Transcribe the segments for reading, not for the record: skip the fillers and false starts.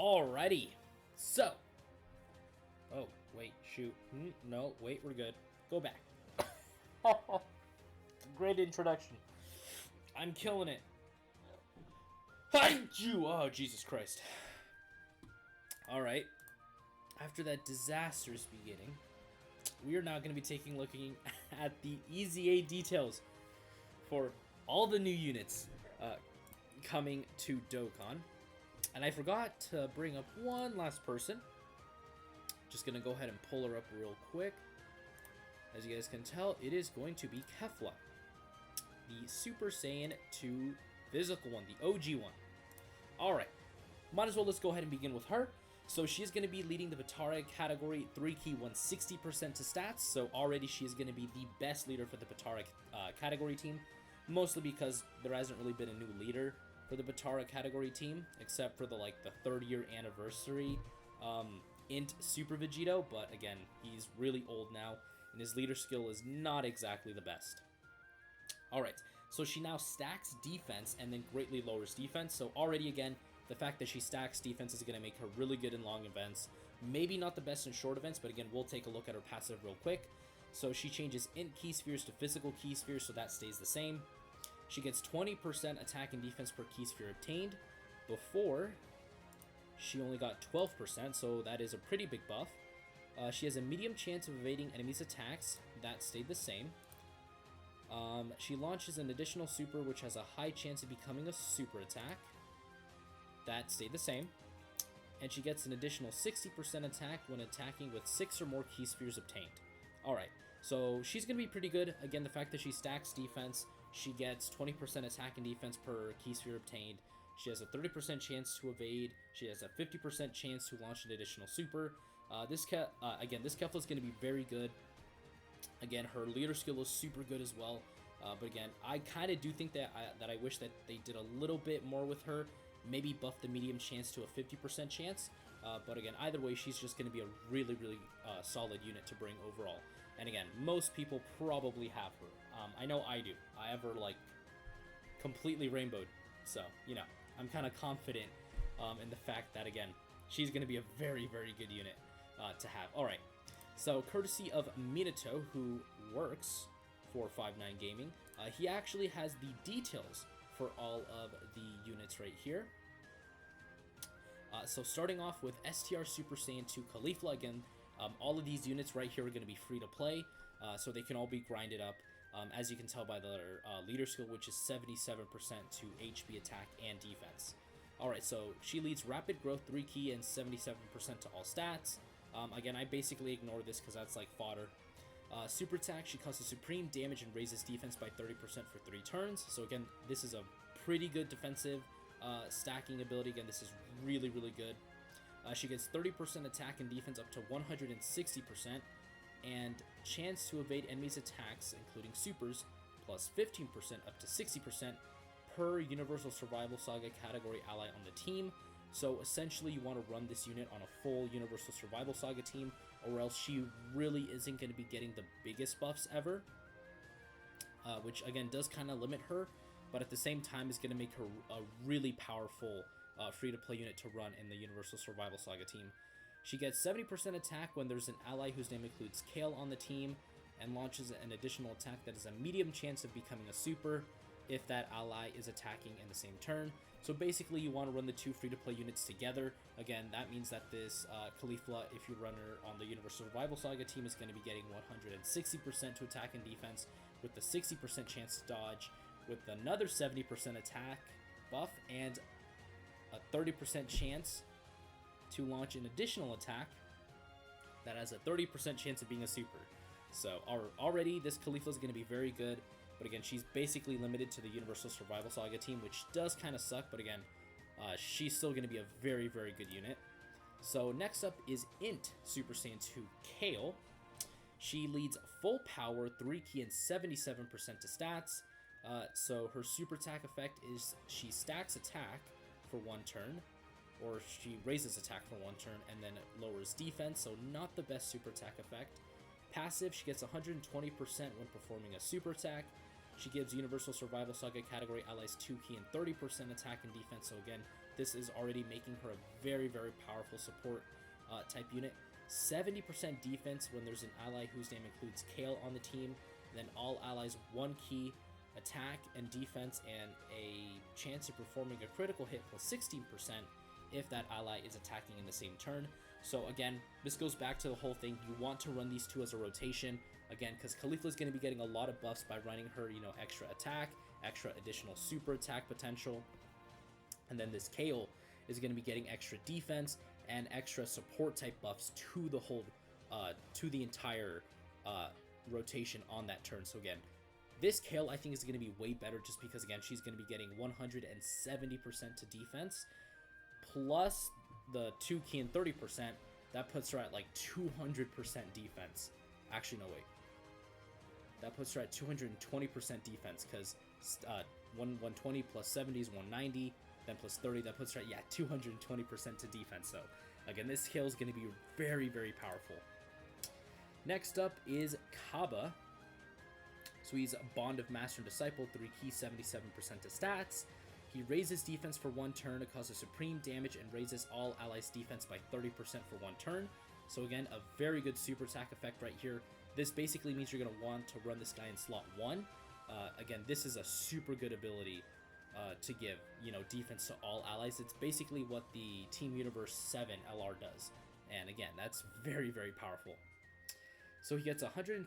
Alrighty. So. Oh, wait, shoot. No, wait, we're good. Go back. Great introduction. I'm killing it. Thank you! Oh, Jesus Christ. Alright. After that disastrous beginning, we are now going to be looking at the EZA details for all the new units coming to Dokkan. And I forgot to bring up one last person. Just going to go ahead and pull her up real quick. As you guys can tell, it is going to be Kefla, the Super Saiyan 2 physical one, the OG one. Alright, might as well let's go ahead and begin with her. So she's going to be leading the Batara category 3-key 160% to stats. So already she is going to be the best leader for the Batara category team. Mostly because there hasn't really been a new leader for the Batara category team, except for the 3rd year anniversary Int Super Vegito. But again, he's really old now, and his leader skill is not exactly the best. Alright, so she now stacks defense and then greatly lowers defense. So already again, the fact that she stacks defense is going to make her really good in long events. Maybe not the best in short events, but again, we'll take a look at her passive real quick. So she changes int key spheres to physical key spheres, so that stays the same. She gets 20% attack and defense per key sphere obtained. Before, she only got 12%, so that is a pretty big buff. She has a medium chance of evading enemies' attacks. That stayed the same. She launches an additional super, which has a high chance of becoming a super attack. That stayed the same. And she gets an additional 60% attack when attacking with 6 or more key spheres obtained. Alright, so she's going to be pretty good. Again, the fact that she stacks defense, she gets 20% attack and defense per key sphere obtained. She has a 30% chance to evade. She has a 50% chance to launch an additional super. This Kefla is going to be very good. Again, her leader skill is super good as well. But again, I kind of do think that I wish that they did a little bit more with her. Maybe buff the medium chance to a 50% chance. But again, either way, she's just going to be a really, really solid unit to bring overall. And again, most people probably have her. I know I do. I have her, completely rainbowed. So, I'm kind of confident in the fact that, again, she's going to be a very, very good unit to have. Alright, so courtesy of Minato, who works for 59 Gaming, he actually has the details for all of the units right here. So starting off with STR Super Saiyan 2 Caulifla, again, all of these units right here are going to be free to play, so they can all be grinded up, as you can tell by their leader skill, which is 77% to HP attack and defense. Alright, so she leads Rapid Growth 3-key and 77% to all stats. Again, I basically ignore this because that's like fodder. Super attack, she causes supreme damage and raises defense by 30% for 3 turns. So again, this is a pretty good defensive stacking ability. Again, this is really, really good. She gets 30% attack and defense up to 160%, and chance to evade enemies' attacks, including supers, plus 15% up to 60% per Universal Survival Saga category ally on the team. So essentially you want to run this unit on a full Universal Survival Saga team, or else she really isn't going to be getting the biggest buffs ever, which again does kind of limit her, but at the same time is going to make her a really powerful free-to-play unit to run in the Universal Survival Saga team. She gets 70% attack when there's an ally whose name includes Kale on the team, and launches an additional attack that has a medium chance of becoming a super if that ally is attacking in the same turn. So basically you want to run the 2 free-to-play units together. Again, that means that this Caulifla, if you run her on the Universal Survival Saga team, is going to be getting 160% to attack and defense, with the 60% chance to dodge, with another 70% attack buff, and a 30% chance to launch an additional attack that has a 30% chance of being a super. So already this Caulifla is going to be very good. But again, she's basically limited to the Universal Survival Saga team, which does kind of suck. But again, she's still going to be a very, very good unit. So next up is Int Super Saiyan 2 Kale. She leads full power, 3-key, and 77% to stats. So her super attack effect is she stacks attack for 1 turn, or she raises attack for 1 turn, and then it lowers defense, so not the best super attack effect. Passive, she gets 120% when performing a super attack. She gives Universal Survival Saga category allies 2 ki and 30% attack and defense. So again, this is already making her a very, very powerful support type unit. 70% defense when there's an ally whose name includes Kale on the team. Then all allies 1 ki attack and defense and a chance of performing a critical hit plus 16% if that ally is attacking in the same turn. So again, this goes back to the whole thing. You want to run these two as a rotation, again, because Khalifa is going to be getting a lot of buffs by running her, you know, extra attack, extra additional super attack potential. And then this Kale is going to be getting extra defense and extra support type buffs to the whole, to the entire rotation on that turn. So again, this Kale I think is going to be way better just because, again, she's going to be getting 170% to defense plus the 2 ki and 30%. That puts her at like 200% defense. Actually, no, wait. That puts her at 220% defense because 120 plus 70 is 190, then plus 30, that puts her at, yeah, 220% to defense. So again, this Kale is going to be very, very powerful. Next up is Kaba. So he's a Bond of Master and Disciple, 3 ki, 77% to stats. He raises defense for 1 turn, it causes supreme damage, and raises all allies' defense by 30% for 1 turn. So again, a very good super attack effect right here. This basically means you're going to want to run this guy in slot 1. Again, this is a super good ability to give, you know, defense to all allies. It's basically what the Team Universe 7 LR does. And again, that's very, very powerful. So he gets 120%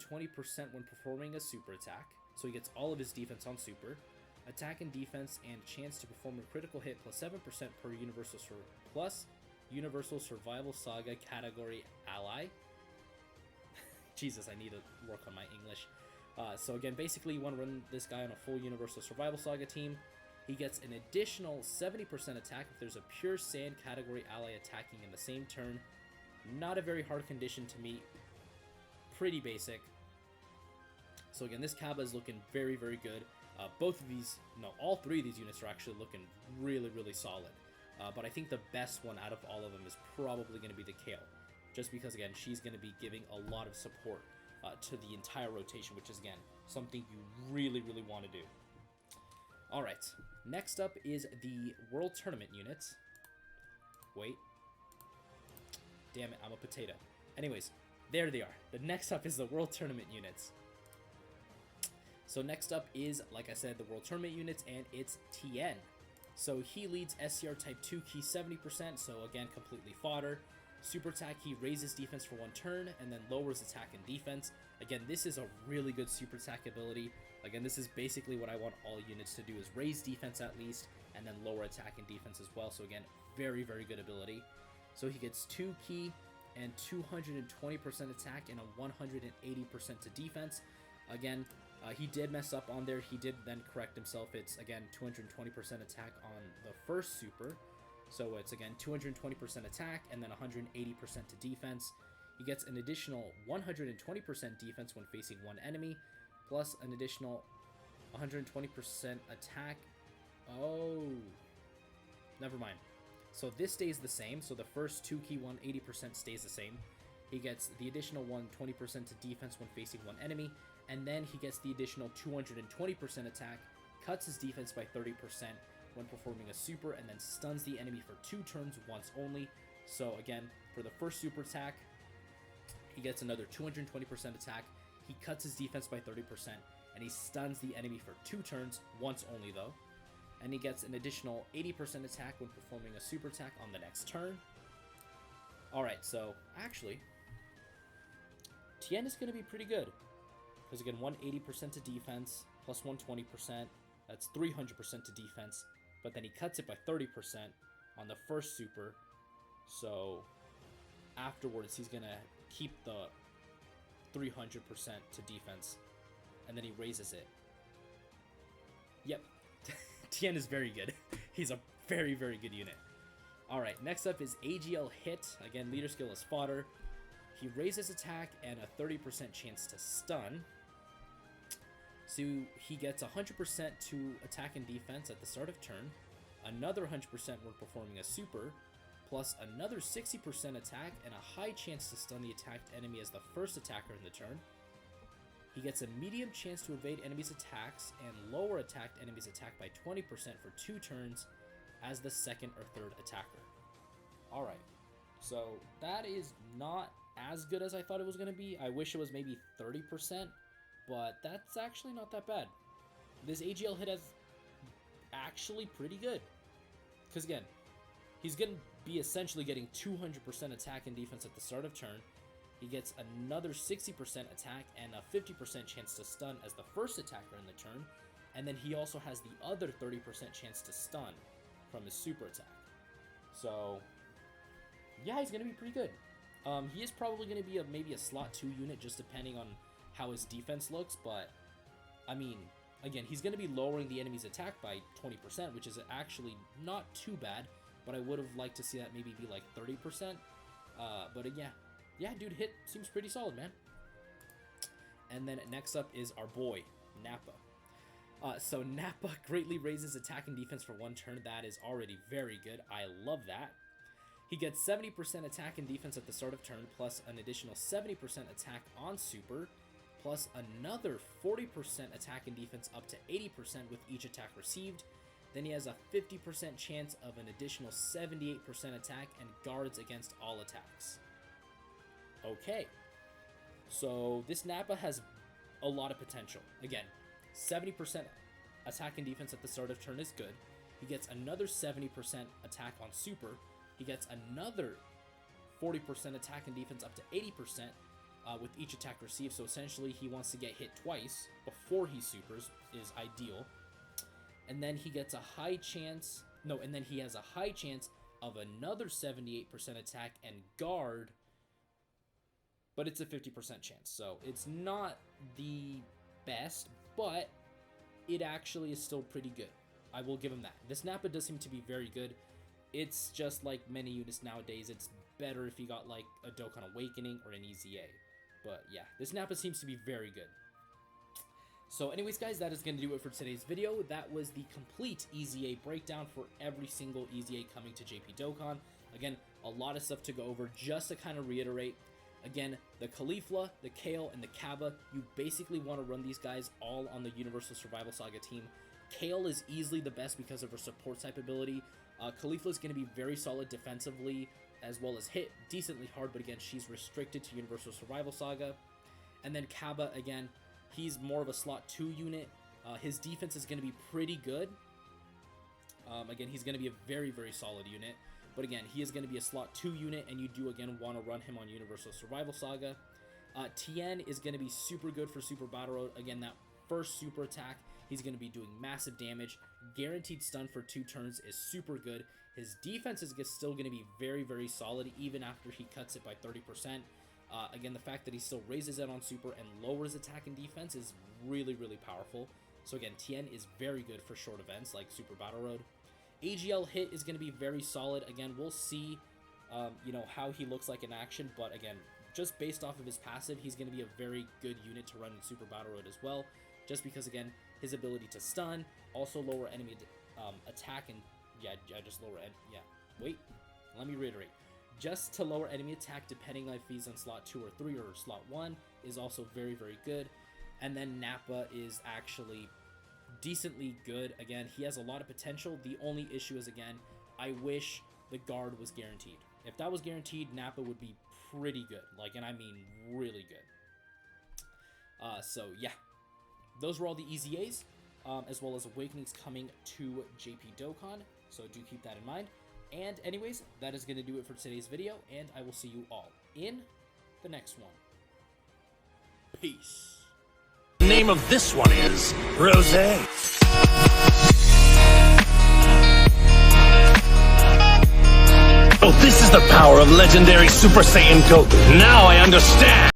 when performing a super attack. So he gets all of his defense on super. Attack and defense and chance to perform a critical hit plus 7% per Universal Survival Saga category ally. Jesus, I need to work on my English. So again, basically you want to run this guy on a full Universal Survival Saga team. He gets an additional 70% attack if there's a pure sand category ally attacking in the same turn. Not a very hard condition to meet. Pretty basic. So again, this Kaba is looking very, very good. Both of these, no, all 3 of these units are actually looking really, really solid. But I think the best one out of all of them is probably going to be the Kale. Just because, again, she's going to be giving a lot of support to the entire rotation, which is, again, something you really, really want to do. Alright, next up is the World Tournament units. Wait. Damn it, I'm a potato. Anyways, there they are. The next up is the World Tournament units. So next up is, like I said, the World Tournament units, and it's Tien. So he leads SCR type 2 ki 70%, so again, completely fodder. Super attack, he raises defense for 1 turn, and then lowers attack and defense. Again, this is a really good super attack ability. Again, this is basically what I want all units to do, is raise defense at least, and then lower attack and defense as well. So again, very, very good ability. So he gets 2 ki and 220% attack and a 180% to defense. Again, he did mess up on there. He did then correct himself. It's, again, 220% attack on the first super. So it's, again, 220% attack and then 180% to defense. He gets an additional 120% defense when facing 1 enemy, plus an additional 120% attack. Oh, never mind. So this stays the same. So the first 2 ki 180% stays the same. He gets the additional 120% to defense when facing 1 enemy, and then he gets the additional 220% attack, cuts his defense by 30% when performing a super, and then stuns the enemy for 2 turns once only. So again, for the first super attack, he gets another 220% attack, he cuts his defense by 30%, and he stuns the enemy for 2 turns, once only though. And he gets an additional 80% attack when performing a super attack on the next turn. Alright, so actually, Tien is going to be pretty good. Because again, 180% to defense, plus 120%, that's 300% to defense. But then he cuts it by 30% on the first super. So afterwards, he's going to keep the 300% to defense. And then he raises it. Yep. Tien is very good. He's a very, very good unit. Alright, next up is AGL Hit. Again, leader skill is fodder. He raises attack and a 30% chance to stun. So he gets 100% to attack and defense at the start of turn, another 100% when performing a super, plus another 60% attack and a high chance to stun the attacked enemy as the first attacker in the turn. He gets a medium chance to evade enemies' attacks and lower attacked enemies' attack by 20% for 2 turns as the second or third attacker. Alright, so that is not as good as I thought it was going to be. I wish it was maybe 30%, but that's actually not that bad. This AGL hit is actually pretty good. Because again, he's going to be essentially getting 200% attack and defense at the start of turn. He gets another 60% attack and a 50% chance to stun as the first attacker in the turn. And then he also has the other 30% chance to stun from his super attack. So, yeah, he's going to be pretty good. He is probably going to be maybe a slot 2 unit, just depending on how his defense looks. But, I mean, again, he's going to be lowering the enemy's attack by 20%, which is actually not too bad. But I would have liked to see that maybe be like 30%. But yeah, dude, hit seems pretty solid, man. And then next up is our boy, Nappa. So Nappa greatly raises attack and defense for 1 turn. That is already very good. I love that. He gets 70% attack and defense at the start of turn, plus an additional 70% attack on super, plus another 40% attack and defense up to 80% with each attack received. Then he has a 50% chance of an additional 78% attack and guards against all attacks. Okay, so this Nappa has a lot of potential. Again, 70% attack and defense at the start of turn is good. He gets another 70% attack on super. He gets another 40% attack and defense up to 80% with each attack received. So essentially, he wants to get hit twice before he supers is ideal. And then he gets a high chance. No, and then he has a high chance of another 78% attack and guard. But it's a 50% chance, so it's not the best, but it actually is still pretty good. I will give him that. This Nappa does seem to be very good. It's just like many units nowadays, it's better if you got like a Dokkan Awakening or an EZA. But yeah, this Nappa seems to be very good. So anyways, guys, that is going to do it for today's video. That was the complete EZA breakdown for every single EZA coming to JP Dokkan. Again, a lot of stuff to go over. Just to kind of reiterate, again, the Caulifla, the Kale, and the Kaba, you basically want to run these guys all on the Universal Survival Saga team. Kale is easily the best because of her support type ability. Caulifla is going to be very solid defensively, as well as hit decently hard, but again, she's restricted to Universal Survival Saga. And then Kaba, again, he's more of a slot 2 unit. His defense is going to be pretty good. Again, he's going to be a very, very solid unit. But again, he is going to be a slot 2 unit, and you do, again, want to run him on Universal Survival Saga. Tien is going to be super good for Super Battle Road. Again, that first super attack, he's going to be doing massive damage. Guaranteed stun for 2 turns is super good. His defense is still going to be very, very solid, even after he cuts it by 30%. Again, the fact that he still raises it on super and lowers attack and defense is really, really powerful. So again, Tien is very good for short events like Super Battle Road. AGL hit is going to be very solid. Again, we'll see, how he looks like in action. But again, just based off of his passive, he's going to be a very good unit to run in Super Battle Road as well. Just because, again, his ability to stun, also lower enemy attack, and wait, let me reiterate. Just to lower enemy attack, depending on if he's on slot 2 or 3 or slot 1, is also very, very good. And then Nappa is actually decently good. Again, he has a lot of potential. The only issue is, again, I wish the guard was guaranteed. If that was guaranteed, Nappa would be pretty good. And I mean really good. So yeah, those were all the EZAs, as well as Awakenings coming to JP Dokkan. So do keep that in mind. And anyways, that is going to do it for today's video, and I will see you all in the next one. Peace. The name of this one is Rosé. Oh, this is the power of legendary Super Saiyan Goku. Now I understand.